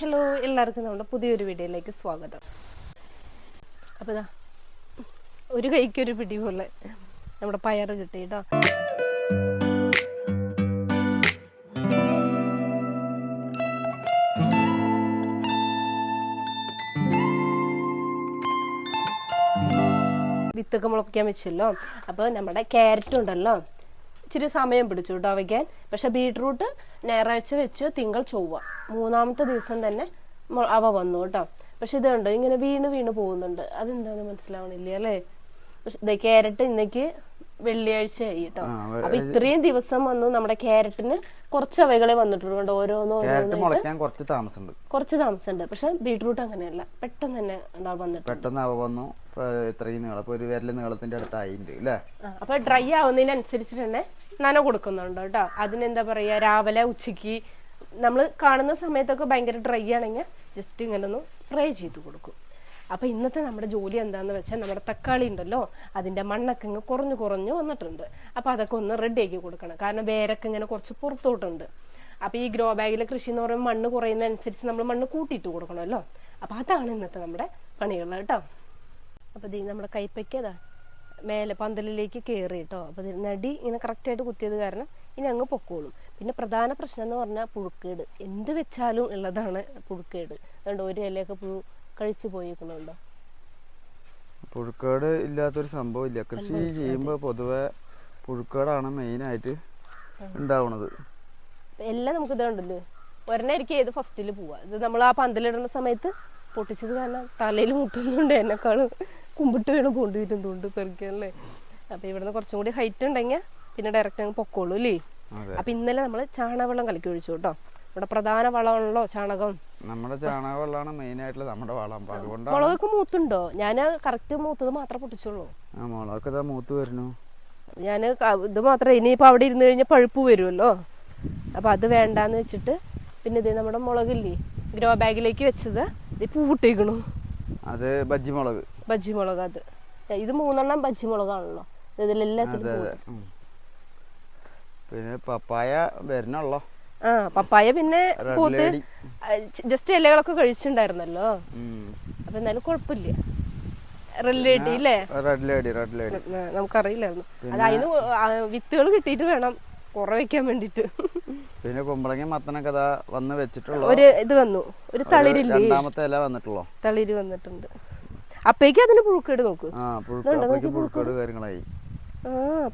Hello, എല്ലാവർക്കും നമ്മുടെ പുതിയൊരു വീഡിയോയിലേക്ക് സ്വാഗതം. അപ്പോൾ ഇതാ ഒരു കൈക്കൊരു പിടി പോലെ നമ്മുടെ പയർ കിട്ടി കേട്ടോ. വിത്തൊക്കെ മുളപ്പിക്കാൻ വെച്ചല്ലോ. അപ്പോൾ നമ്മുടെ ക്യാരറ്റ് ഉണ്ടല്ലോ, ഇച്ചിരി സമയം പിടിച്ചു കേട്ടോ വയ്ക്കാൻ. പക്ഷെ ബീട്രൂട്ട് ഞായറാഴ്ച വെച്ച് തിങ്കൾ ചൊവ്വ 3-ാമത്തെ ദിവസം തന്നെ അവ വന്നു കേട്ടോ. പക്ഷെ ഇത് കണ്ടോ, ഇങ്ങനെ വീണ് പോകുന്നുണ്ട്. അതെന്താന്ന് മനസ്സിലാവണില്ല അല്ലേ. പക്ഷെ ക്യാരറ്റ് ഇന്നേക്ക് വെള്ളിയാഴ്ചയായി കേട്ടോ. അപ്പൊ ഇത്രയും ദിവസം വന്നു നമ്മുടെ ക്യാരറ്റിന് കുറച്ച് അവകളെ വന്നിട്ടുണ്ട്. കുറച്ച് താമസമുണ്ട്. പക്ഷെ ബീട്രൂട്ട് അങ്ങനെയല്ല, പെട്ടെന്ന് തന്നെ വന്നു. അപ്പൊ ഡ്രൈ ആവുന്നതിനനുസരിച്ചിട്ട് തന്നെ നന കൊടുക്കുന്നുണ്ട് കേട്ടോ. അതിനെന്താ പറയാ, രാവിലെ ഉച്ചക്ക് നമ്മൾ കാണുന്ന സമയത്തൊക്കെ ഭയങ്കര ഡ്രൈ ആണെങ്കിൽ ജസ്റ്റ് ഇങ്ങനെ ഒന്ന് സ്പ്രേ ചെയ്ത് കൊടുക്കും. അപ്പൊ ഇന്നത്തെ നമ്മുടെ ജോലി എന്താന്ന് വെച്ചാൽ, നമ്മുടെ തക്കാളി ഉണ്ടല്ലോ, അതിന്റെ മണ്ണൊക്കെ ഇങ്ങ് കുറഞ്ഞു വന്നിട്ടുണ്ട്. അപ്പൊ അതൊക്കെ ഒന്ന് റെഡി ആക്കി കൊടുക്കണം. കാരണം വേരൊക്കെ ഇങ്ങനെ കുറച്ച് പുറത്തോട്ടുണ്ട്. അപ്പൊ ഈ ഗ്രോ ബാഗിലെ കൃഷി എന്ന് പറയുമ്പോൾ മണ്ണ് കുറയുന്നതനുസരിച്ച് നമ്മൾ മണ്ണ് കൂട്ടിയിട്ട് കൊടുക്കണമല്ലോ. അപ്പൊ അതാണ് ഇന്നത്തെ നമ്മുടെ പണികൾ കേട്ടോ. അപ്പൊ നമ്മുടെ കൈപ്പയ്ക്കതാ മേലെ പന്തലിലേക്ക് കയറി കേട്ടോ. അപ്പൊ നടി ഇങ്ങനെ കറക്റ്റായിട്ട് കുത്തിയത് കാരണം ഇനി അങ്ങ് പൊക്കോളും. പിന്നെ പ്രധാന പ്രശ്നം എന്ന് പറഞ്ഞാൽ പുഴുക്കേട്. എന്ത് വെച്ചാലും ഉള്ളതാണ് പുഴുക്കേട്. അതുകൊണ്ട് ഒരു ഇലയൊക്കെ കഴിച്ചു പോയിക്കുന്നുണ്ടോ. പുഴുക്കേട് ഇല്ലാത്തൊരു സംഭവം ഇല്ല. കൃഷി ചെയ്യുമ്പോൾ പൊതുവെ പുഴുക്കേടാണ് മെയിനായിട്ട് ഉണ്ടാവുന്നത്. എല്ലാം നമുക്ക് ഇതുണ്ടല്ലോ, ഒരെണ്ണായിരിക്കും ഏത് ഫസ്റ്റിൽ പോവാ. ഇത് നമ്മൾ ആ പന്തലിടുന്ന സമയത്ത് പൊട്ടിച്ചത് കാരണം തലയിൽ മുട്ടുന്നുണ്ട്. എന്നെക്കാളും കുമ്പിട്ട് വേണം കൊണ്ടുവരും തൊണ്ട് പെറുക്കല്ലേ. അപ്പൊ ഇവിടുന്ന് കുറച്ചും കൂടി ഹൈറ്റ് ഉണ്ടെങ്കിൽ പിന്നെ ഡയറക്റ്റ് അങ്ങ് പൊക്കോളൂ അല്ലേ. അപ്പൊ ഇന്നലെ നമ്മൾ ചാണകവെള്ളം കലക്കി ഒഴിച്ചു കേട്ടോ. നമ്മുടെ പ്രധാന വളമാണല്ലോ ചാണകം. നമ്മുടെ ചാണകവെള്ളമാണ് മെയിൻ ആയിട്ടുള്ള നമ്മുടെ വളം. മുളകൊക്കെ മൂത്തുണ്ടോ? ഞാൻ കറക്റ്റ് മൂത്തത് മാത്രമേ പൊട്ടിച്ചുള്ളൂ. മുളകൊക്കെ മൂത്ത് വരുന്നു. ഞാൻ ഇത് മാത്രമേ, ഇനിയിപ്പോ അവിടെ ഇരുന്ന് കഴിഞ്ഞാൽ പഴുപ്പ് വരുമല്ലോ. അപ്പൊ അത് വേണ്ടാന്ന് വെച്ചിട്ട് പിന്നെ ഇത് നമ്മുടെ മുളകില്ലേ, ഗ്രോ ബാഗിലേക്ക് വെച്ചത് ഇത് പൂവിട്ടേക്കണു. അത് ബജ്ജി മുളക്. അത് ഇത് 3 ബജ്ജി മുളകാണല്ലോ ഇതിലെല്ലാത്തിലും. പിന്നെ പപ്പായ വരണല്ലോ. പപ്പായ പിന്നെ പൂത്ത് ജസ്റ്റ് ഇലകളൊക്കെ കഴിച്ചിട്ടുണ്ടായിരുന്നല്ലോ. അപ്പൊ എന്നാലും കുഴപ്പമില്ല. റെഡ് ലേഡി അല്ലേ, നമുക്കറിയില്ലായിരുന്നു. അത് അതിന് വിത്തുകൾ കിട്ടിയിട്ട് വേണം കുറെ വെക്കാൻ വേണ്ടിട്ട്. പിന്നെ കുമ്പളങ്ങ മത്തനൊക്കെ വന്ന് വെച്ചിട്ടുള്ള ഒരു ഇത് വന്നു, ഒരു തളിരില്ലേ, രണ്ടാമത്തെ ഇല വന്നിട്ടുള്ളൂ. തളിര് വന്നിട്ടുണ്ട്. അപ്പേക്ക് അതിന് പുഴുക്കേട് നോക്ക്. പുഴുക്കേട് കാര്യങ്ങളായി.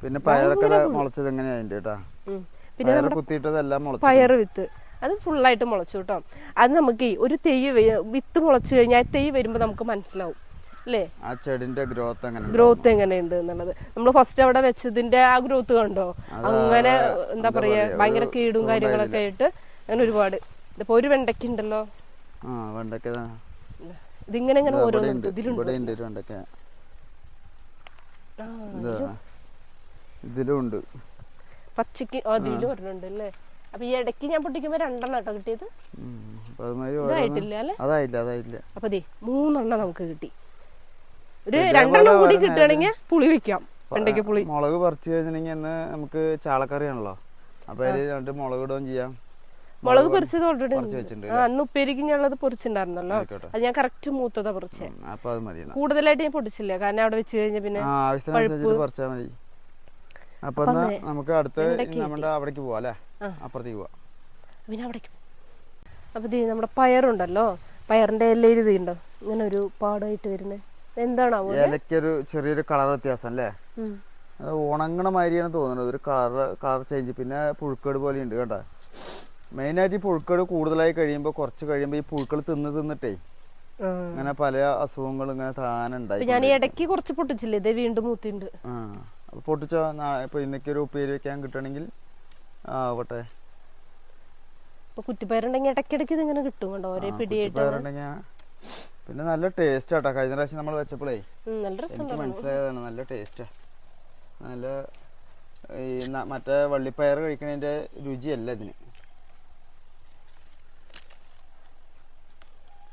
പിന്നെ പയറൊക്കെ മുളച്ചത് എങ്ങനെയാ കേട്ടാ. പിന്നെ പയർ വിത്ത് അത് ഫുള്ളായിട്ട് മുളച്ചു കേട്ടോ. അത് നമുക്ക് ഒരു തെയ്യ് വിത്ത് മുളച്ചു കഴിഞ്ഞാൽ തെയ്യ് വരുമ്പോ നമുക്ക് മനസ്സിലാവും അല്ലേ ആ ചെടിന്റെ ഗ്രോത്ത് എങ്ങനെയുണ്ട് എന്നുള്ളത്. നമ്മൾ ഫസ്റ്റ് അവിടെ വെച്ചതിന്റെ ആ ഗ്രോത്ത് കണ്ടോ. അങ്ങനെ എന്താ പറയാ, ഭയങ്കര കീടും കാര്യങ്ങളൊക്കെ ആയിട്ട് അങ്ങനെ ഒരുപാട്. ഇപ്പൊ ഒരു വെണ്ടയ്ക്ക ഉണ്ടല്ലോ, ഇതിങ്ങനെ ഇങ്ങനെ ഓരോന്നുണ്ട്. ഇതിലുണ്ട് പച്ചക്ക് അതിലും ഒരെണ്ണുണ്ട് അല്ലേ. അപ്പൊ ഈ ഇടയ്ക്ക് ഞാൻ പൊട്ടിക്കുമ്പോ 2 കേട്ടോ കിട്ടിയത്. ഇതായിട്ടില്ല അല്ലെ. അപ്പൊ 3 നമുക്ക് കിട്ടി. ഒരു 2 കൂടി കിട്ടുകയാണെങ്കിൽ പുളി വെക്കാം. വെണ്ടയ്ക്ക പുളി. മുളക് പറിച്ചു കഴിഞ്ഞിട്ടുണ്ടെങ്കിൽ നമുക്ക് ചാളക്കറിയാണല്ലോ. അപ്പൊ അതിൽ 2 മുളക് ഇടുകയും ചെയ്യാം. മുളക് പൊരിച്ചത് ഓൾറെഡി അന്ന് ഉപ്പേരിക്ക് ഞാനുള്ളത് പൊരിച്ചിട്ടുണ്ടായിരുന്നല്ലോ. അത് ഞാൻ കറക്റ്റ് മൂത്തതാ പൊറിച്ചേ. കൂടുതലായിട്ട് ഞാൻ പൊടിച്ചില്ല, കാരണം അവിടെ വെച്ച് കഴിഞ്ഞ പിന്നെ പറിച്ചാൽ മതി. അപ്പൊ നമുക്ക് അടുത്ത നമ്മുടെ അവിടേക്ക് പോവാ അല്ലെ, അപ്പുറത്തേക്ക് പോവാ. പിന്നെ അവിടേക്ക് അപ്പൊ നമ്മുടെ പയറുണ്ടല്ലോ, പയറിന്റെ ഇലയിൽ ഇതുണ്ടോ ഇങ്ങനെ ഒരു പാടായിട്ട് വരുന്നത് എന്താണോ. ഇലക്കൊരു ചെറിയൊരു കളർ വ്യത്യാസം അല്ലേ. അത് ഉണങ്ങണ മാതിരിയാണ് തോന്നുന്നത്, ഒരു കളർ ചേഞ്ച്. പിന്നെ പുഴുക്കേട് പോലെ ഉണ്ട് കേട്ടോ. മെയിനായിട്ട് ഈ പുഴുക്കേട് കൂടുതലായി കഴിയുമ്പോൾ കുറച്ച് കഴിയുമ്പോൾ ഈ പുഴുക്കൾ തിന്നിട്ടേ അങ്ങനെ പല അസുഖങ്ങളും ഇങ്ങനെ താനുണ്ടായി. ഞാൻ ഇടയ്ക്ക് കുറച്ച് പൊട്ടിച്ചില്ലേ, ഇത് വീണ്ടും മൂത്തിണ്ട്. പൊട്ടിച്ചോ, ഇപ്പൊ ഇന്നൊരു ഉപ്പേരി വെക്കാൻ കിട്ടണമെങ്കിൽ ആവട്ടെ. കുറ്റിപ്പയറുണ്ടെങ്കിൽ ഇടയ്ക്കിടയ്ക്ക് ഇതിങ്ങനെ കിട്ടും കേട്ടോ, ഓരോ പിടിയായിട്ട്. പിന്നെ നല്ല ടേസ്റ്റ് ആട്ടോ. കഴിഞ്ഞ പ്രാവശ്യം നമ്മൾ വെച്ചപ്പോഴേ എനിക്ക് മനസ്സിലായതാണ്, നല്ല ടേസ്റ്റാ. നല്ല ഈ മറ്റേ വള്ളിപ്പയർ കഴിക്കണതിന്റെ രുചിയല്ല ഇതിന്.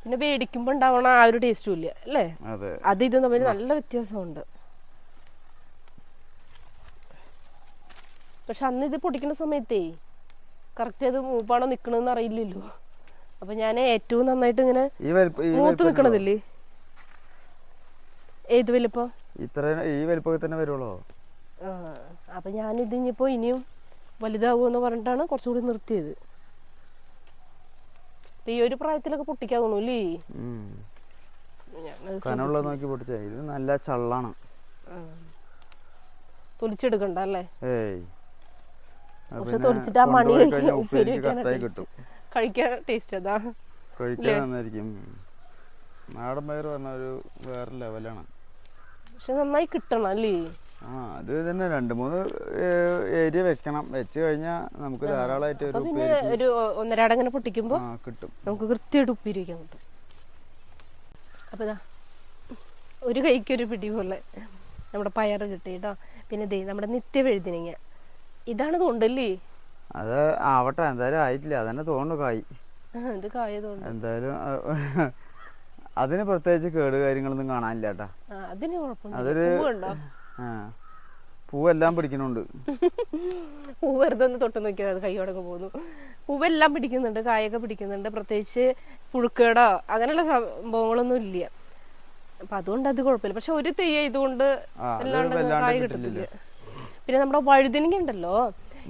പിന്നെ മേടിക്കുമ്പോ ഉണ്ടാവണ ആ ഒരു ടേസ്റ്റും ഇല്ല അല്ലേ. അത് ഇത് തമ്മിൽ നല്ല വ്യത്യാസമുണ്ട്. പക്ഷെ അന്ന് ഇത് പൊടിക്കുന്ന സമയത്തേ കറക്റ്റ് അത് മൂപ്പാണോ നിക്കണെന്ന് അറിയില്ലല്ലോ. അപ്പൊ ഞാൻ ഏറ്റവും നന്നായിട്ട് ഇങ്ങനെ ഈ മൂത്ത് നിക്കണതില്ലേ, ഏത് വലിപ്പം ഇത്ര ഈ വലിപ്പത്തിൽ തന്നെ വരുള്ളൂ. അപ്പൊ ഞാൻ ഇതിനിപ്പോ ഇനിയും വലുതാവുമെന്ന് പറഞ്ഞിട്ടാണ് കുറച്ചുകൂടി നിർത്തിയത്. ഈ ഒരു പ്രായത്തിലൊക്കെ പൊട്ടിക്കാൻ തോന്നൂല്ലേ? കനമുള്ളത് നോക്കി പൊട്ടിച്ച. ഇത് നല്ല ചള്ളാണ്, തൊലിച്ചെടുക്കണ്ട അല്ലേ? ഏയ് പക്ഷെ തൊലിച്ചിട്ട് ആ മണി കിട്ടും, കഴിക്കാൻ ടേസ്റ്റ് അതാ, കഴിക്കാൻ നന്നായിരിക്കും. നാടൻ പയർ പറഞ്ഞ ഒരു വേറെ ലെവലാണ്. പക്ഷെ നന്നായി കിട്ടണം അല്ലേ? അത് തന്നെ 2-3 ഏരിയ വെക്കണം. വെച്ച് കഴിഞ്ഞാൽ നമുക്ക് ധാരാളമായിട്ട് ഒരു ഒന്നരാടം ഇങ്ങനെ പൊട്ടിക്കുമ്പോ കിട്ടും, നമുക്ക് കൃത്യമായിട്ട് ഉപ്പേരി വയ്ക്കാൻ കിട്ടും. അപ്പൊ ഇതാ ഒരു കൈക്കൊരു പിടി പോലെ നമ്മുടെ പയറ് കിട്ടി കേട്ടോ. പിന്നെ ദേ നമ്മുടെ നിത്യവഴുതിനങ്ങ, ഇതാണ് തോണ്ടല്ലേ? അത് ആവട്ടെ, എന്തായാലും ആയിട്ടില്ല. അതന്നെ തോന്നുന്നു കായ്. ഇത് കായ തോന്നുന്നു. എന്തായാലും അതിന് പ്രത്യേകിച്ച് കേട് കാര്യങ്ങളൊന്നും കാണാനില്ല കേട്ടാ. അതിന് കുഴപ്പമില്ല. അതൊരു പൂവെല്ലാം പിടിക്കുന്നുണ്ട്. പൂ വെറുതെ ഒന്ന് തൊട്ട് നോക്കിയാൽ അത് കൈയോടൊക്കെ പോകുന്നു. പൂവെല്ലാം പിടിക്കുന്നുണ്ട്, കായൊക്കെ പിടിക്കുന്നുണ്ട്. പ്രത്യേകിച്ച് പുഴുക്കേടോ അങ്ങനെയുള്ള സംഭവങ്ങളൊന്നും ഇല്ല. അപ്പൊ അതുകൊണ്ട് അത് കുഴപ്പമില്ല. പക്ഷെ ഒരു തെയ്യ ഇതുകൊണ്ട് അല്ലാണ്ട് കായ കിട്ടത്തില്ല. പിന്നെ നമ്മുടെ വഴുതിനങ്ങ ഉണ്ടല്ലോ,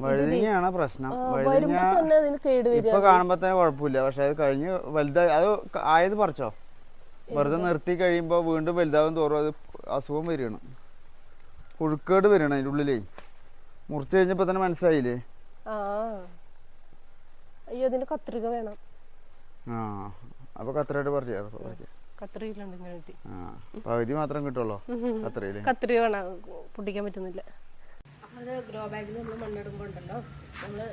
വഴുതിനങ്ങയാണ് പ്രശ്നം. വരുമ്പോ തന്നെ അതിന് കേട് വരിക. ഇപ്പൊ കാണുമ്പോ തന്നെ കുഴപ്പമില്ല, പക്ഷെ അത് കഴിഞ്ഞ് വലുതായി അത് ആയത് പറിച്ചോ, വെറുതെ നിർത്തി കഴിയുമ്പോ വീണ്ടും വലുതാവും തോറും അത് അസുഖം വരികയാണ്, പുഴുക്കേട് വരികയാണ് അതിൻ്റെ ഉള്ളിലേ. മുറിച്ച് കഴിഞ്ഞപ്പോ തന്നെ മനസ്സിലായില്ലേ? അയ്യോ അതിന് കത്രിക വേണം. അപ്പൊ കത്രികയായിട്ട് പറിച്ചു. പകുതി മാത്രം കിട്ടുള്ളൂ കത്രികയില്. കത്രിക വേണം, പൊട്ടിക്കാൻ പറ്റുന്നില്ല. അത് ഗ്രോ ബാഗിൽ നമ്മൾ മണ്ണിടുമ്പോ ഉണ്ടല്ലോ, നമ്മള്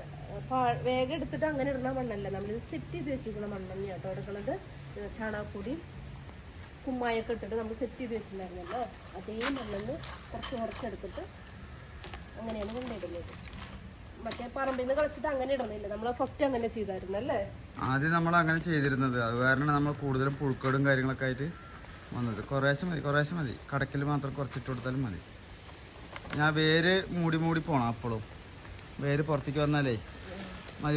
വേഗം എടുത്തിട്ട് അങ്ങനെ ഇടുന്ന മണ്ണല്ല, നമ്മളിത് സെറ്റ് ചെയ്ത് വെച്ചിരിക്കുന്ന മണ്ണ് തന്നെയാണ് കേട്ടോ എടുക്കണത്. ചാണകപ്പൊടി കുമ്മായൊക്കെ ഇട്ടിട്ട് നമ്മൾ സെറ്റ് ചെയ്ത് വെച്ചിട്ടുണ്ടായിരുന്നല്ലോ, അതേ മണ്ണിന്ന് കുറച്ചെടുത്തിട്ട് അങ്ങനെയാണ് കൊണ്ടിടുന്നത്. മറ്റേ പറമ്പിൽ നിന്ന് കളിച്ചിട്ട് അങ്ങനെ ഇടുന്നില്ല, നമ്മൾ ഫസ്റ്റ് അങ്ങനെ ചെയ്തായിരുന്നല്ലേ? ആദ്യം നമ്മൾ അങ്ങനെ ചെയ്തിരുന്നത്. അത് കാരണം നമ്മൾ കൂടുതലും പുഴുക്കേടും കാര്യങ്ങളൊക്കെ ആയിട്ട് വന്നത്. കുറേശ്ശെ മതി, കടക്കിൽ മാത്രം കുറച്ചിട്ട് കൊടുത്താലും മതി. ഞാൻ വേര് മൂടി പോണം, അപ്പോഴും വേര് പുറത്തേക്ക് വന്നാലേ മതി.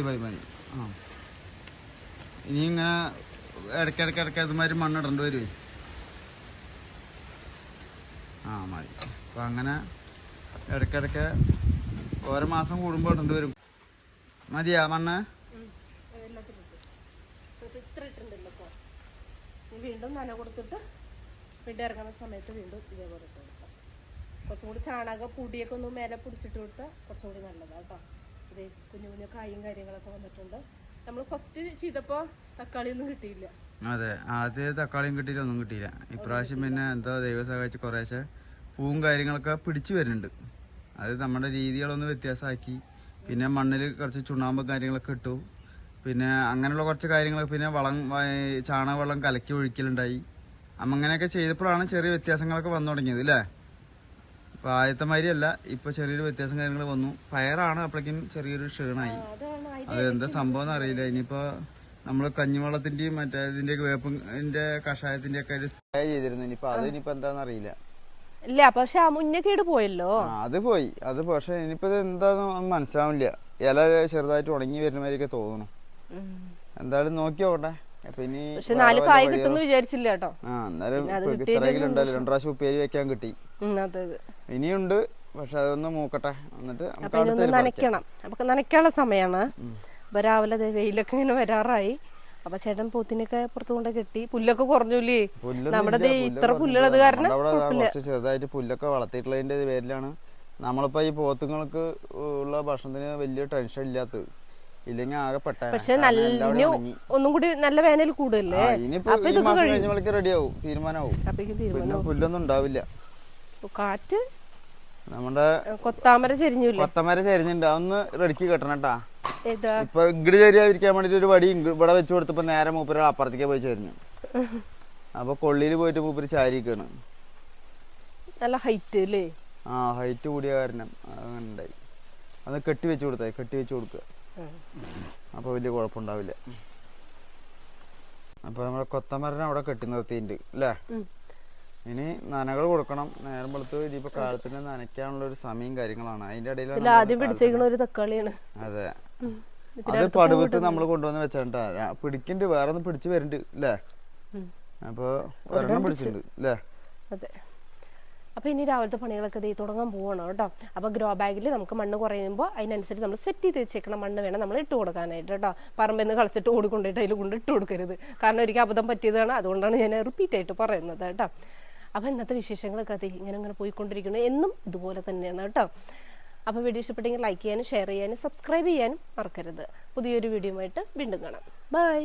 ഇനി ഇങ്ങനെ ഇടയ്ക്കിടയ്ക്ക് അതുമാതിരി മണ്ണിടേണ്ടി വരുമേ. മതി. അപ്പം അങ്ങനെ ഇടയ്ക്കിടയ്ക്ക് ഓരോ മാസം കൂടുമ്പോൾ ഇടേണ്ടി വരും. മതിയാ മണ്ണ്? വീണ്ടും നന കൊടുത്തിട്ട് വീണ്ടും ഇറങ്ങുന്ന സമയത്ത് വീണ്ടും ഇതേപോലെ കൊടുക്കാം. കുറച്ചും കൂടി ചാണക പൊടിയൊക്കെ ഒന്ന് മേലെ പിടിച്ചിട്ട് കൊടുത്താൽ കുറച്ചും കൂടി നല്ലതാണ് കേട്ടോ. ഇത് കുഞ്ഞു കായും കാര്യങ്ങളൊക്കെ വന്നിട്ടുണ്ട്. നമ്മൾ ഫസ്റ്റ് ചെയ്തപ്പോ തക്കാളി ഒന്നും കിട്ടിയില്ല. അതെ, ആദ്യം തക്കാളിയും കിട്ടിയില്ല, ഒന്നും കിട്ടിയില്ല. ഇപ്രാവശ്യം പിന്നെ എന്തോ ദൈവം സഹായിച്ച് കുറേശ്ശെ പൂവും കാര്യങ്ങളൊക്കെ പിടിച്ചു വരുന്നുണ്ട്. അത് നമ്മുടെ രീതികളൊന്ന് വ്യത്യാസമാക്കി. പിന്നെ മണ്ണിൽ കുറച്ച് ചുണ്ണാമ്പും കാര്യങ്ങളൊക്കെ ഇട്ടു. പിന്നെ അങ്ങനെയുള്ള കുറച്ച് കാര്യങ്ങൾ, പിന്നെ ചാണകവെള്ളം കലക്കി ഒഴിക്കലുണ്ടായി. അങ്ങനെയൊക്കെ ചെയ്തപ്പോഴാണ് ചെറിയ വ്യത്യാസങ്ങളൊക്കെ വന്നു തുടങ്ങിയത് അല്ലേ? ഇപ്പൊ ആദ്യത്തെ മാതിരിയല്ല, ഇപ്പൊ ചെറിയൊരു വ്യത്യാസം കാര്യങ്ങൾ വന്നു. പയറാണ് അപ്പോഴേക്കും ചെറിയൊരു ക്ഷീണമായി. അത് എന്താ സംഭവം എന്ന് അറിയില്ല. ഇനിയിപ്പോ നമ്മള് കഞ്ഞിവെള്ളത്തിന്റെയും മറ്റേ ഇതിന്റെ വേപ്പിന്റെ കഷായത്തിന്റെ ഒക്കെ സ്പ്രേ ചെയ്തിരുന്നു. ഇനിയിപ്പോ എന്താന്ന് അറിയില്ല. ഇല്ല, പക്ഷെ ആ മുന്നേക്കേട് പോയല്ലോ. അത് പോയി. പക്ഷെ ഇനിയിപ്പോ ഇത് എന്താന്ന് മനസ്സിലാവില്ല. ഇല ചെറുതായിട്ട് ഉണങ്ങി വരുന്ന മാതിരിയൊക്കെ തോന്നുന്നു. എന്തായാലും നോക്കി നോക്കട്ടെ. പക്ഷെ 4 കായ് കിട്ടുമെന്ന് വിചാരിച്ചില്ല കേട്ടോ. എന്നാലും ഇത്രയെങ്കിലും ഉണ്ടല്ലോ, 2 പ്രാവശ്യം ഉപ്പേരി വെക്കാൻ കിട്ടി. ഇനിയുണ്ട്, പക്ഷെ അതൊന്ന് മൂക്കട്ടെ. എന്നിട്ട് നനയ്ക്കണം. നമുക്ക് നനയ്ക്കാനുള്ള സമയമാണ്. അപ്പൊ രാവിലെ വെയിലൊക്കെ ഇങ്ങനെ വരാറായി. അപ്പൊ ചേട്ടൻ പോത്തിനൊക്കെ പുറത്തു കൊണ്ട് കെട്ടി. പുല്ലൊക്കെ കുറഞ്ഞൂലേ? നമ്മുടെ ഇത്ര പുല്ലുള്ളത് കാരണം ചെറുതായിട്ട് പുല്ലൊക്കെ വളർത്തിയിട്ടുള്ളതിന്റെ പേരിലാണ് നമ്മളിപ്പോ ഈ പോത്തുങ്ങൾക്ക് ഉള്ള ഭക്ഷണത്തിന് വലിയ ടെൻഷൻ ഇല്ലാത്തത്. ഇല്ലെങ്കിൽ ആകെ പെട്ട. പക്ഷെ ഒന്നും കൂടി നല്ല വേനൽ കൂടുതലേ. റെഡിയാവും, തീരുമാനമാവും. പിന്നെ പുല്ലൊന്നും ഉണ്ടാവില്ല. കാറ്റ് നമ്മുടെ കൊത്താമര ചെരിഞ്ഞിട്ടുണ്ട്. അതൊന്ന് റെഡിക്ക് കെട്ടണം കേട്ടാ. ഇപ്പൊ ഇങ്ങട് ചെരിയാതിരിക്കാൻ വേണ്ടിട്ട് ഒരു വടി ഇവിടെ വെച്ച് കൊടുത്തപ്പോ നേരെ മൂപ്പര് അപ്പുറത്തേക്ക് പോയി ചെരിഞ്ഞു. അപ്പൊ കൊള്ളിയിൽ പോയിട്ട് മൂപ്പര് ചാരിക്കാണ്. നല്ല ഹൈറ്റ് അല്ലേ? ഹൈറ്റ് കൂടിയ കാരണം അങ്ങനെ ഉണ്ടായി. അത് കെട്ടി വെച്ച് കൊടുക്കുക. അപ്പൊ വലിയ കുഴപ്പമുണ്ടാവില്ല. അപ്പൊ നമ്മളെ കൊത്തമരനെ അവിടെ കെട്ടി നിർത്തിയിട്ടുണ്ട് അല്ലേ? ഇനി നനകൾ കൊടുക്കണം. നേരം വെളുത്ത് ഇനിയിപ്പോ കാലത്തിന് നനയ്ക്കാനുള്ള ഒരു സമയം കാര്യങ്ങളാണ്. അതിന്റെ ഇടയിൽ ആദ്യം പിടിച്ചേക്കണ ഒരു തക്കാളിയാണ്. അതെ, അത് പടുവത്ത് നമ്മൾ കൊണ്ടുവന്ന് വെച്ചാ പിടിക്കുന്നുണ്ട്, വേറെ ഒന്ന് പിടിച്ച് വരുന്നുണ്ട് അല്ലേ? അപ്പൊ ഒരെണ്ണം പിടിച്ചിട്ടുണ്ട് അല്ലേ? അതെ. അപ്പോൾ ഇനി രാവിലത്തെ പണികളൊക്കെ ദേ തുടങ്ങാൻ പോകണം കേട്ടോ. അപ്പോൾ ഗ്രോ ബാഗിൽ നമുക്ക് മണ്ണ് കുറയുമ്പോൾ അതിനനുസരിച്ച് നമ്മൾ സെറ്റ് ചെയ്ത് വെച്ചേക്കണം മണ്ണ് വേണം നമ്മൾ ഇട്ട് കൊടുക്കാനായിട്ട് കേട്ടോ. പറമ്പിൽ നിന്ന് കളിച്ചിട്ട് ഓടിക്കൊണ്ടിട്ട് അതിൽ കൊണ്ട് ഇട്ട് കൊടുക്കരുത്. കാരണം ഒരിക്കൽ അബദ്ധം പറ്റിയതാണ്, അതുകൊണ്ടാണ് ഞാൻ റിപ്പീറ്റ് ആയിട്ട് പറയുന്നത് കേട്ടോ. അപ്പോൾ ഇന്നത്തെ വിശേഷങ്ങളൊക്കെ അത് ഇങ്ങനെ പോയിക്കൊണ്ടിരിക്കുന്നു, എന്നും ഇതുപോലെ തന്നെയാണ് കേട്ടോ. അപ്പോൾ വീഡിയോ ഇഷ്ടപ്പെട്ടെങ്കിൽ ലൈക്ക് ചെയ്യാനും ഷെയർ ചെയ്യാനും സബ്സ്ക്രൈബ് ചെയ്യാനും മറക്കരുത്. പുതിയൊരു വീഡിയോ ആയിട്ട് വീണ്ടും കാണാം. ബൈ.